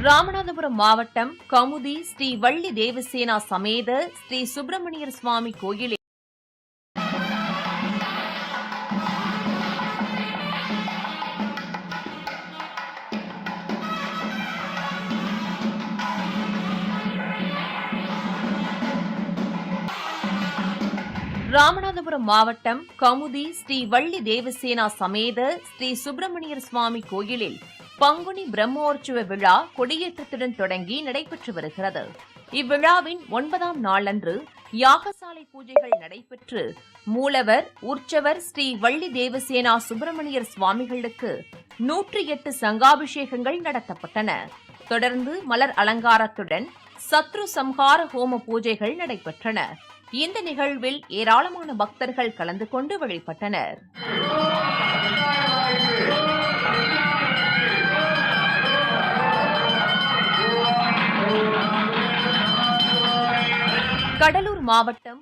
ராமநாதபுரம் மாவட்டம் கமுதி ஸ்ரீ வள்ளி தேவசேனா சமேத ஸ்ரீ சுப்பிரமணியர் சுவாமி கோயிலில் ராமநாதபுரம் மாவட்டம் கமுதி ஸ்ரீ வள்ளி தேவசேனா சமேத ஸ்ரீ சுப்பிரமணியர் சுவாமி கோயிலில் பங்குனி பிரம்மோற்சவ விழா கொடியேற்றத்துடன் தொடங்கி நடைபெற்று வருகிறது. இவ்விழாவின் 9ஆம் நாளன்று யாகசாலை பூஜைகள் நடைபெற்று மூலவர் உற்சவர் ஸ்ரீ வள்ளி தேவசேனா சுப்பிரமணியர் சுவாமிகளுக்கு 108 சங்காபிஷேகங்கள் நடத்தப்பட்டன. தொடர்ந்து மலர் அலங்காரத்துடன் சத்ரு சம்ஹார ஹோம பூஜைகள் நடைபெற்றன. இந்த நிகழ்வில் ஏராளமான பக்தர்கள் கலந்து கொண்டு வழிபட்டனர். கடலூர் மாவட்டம்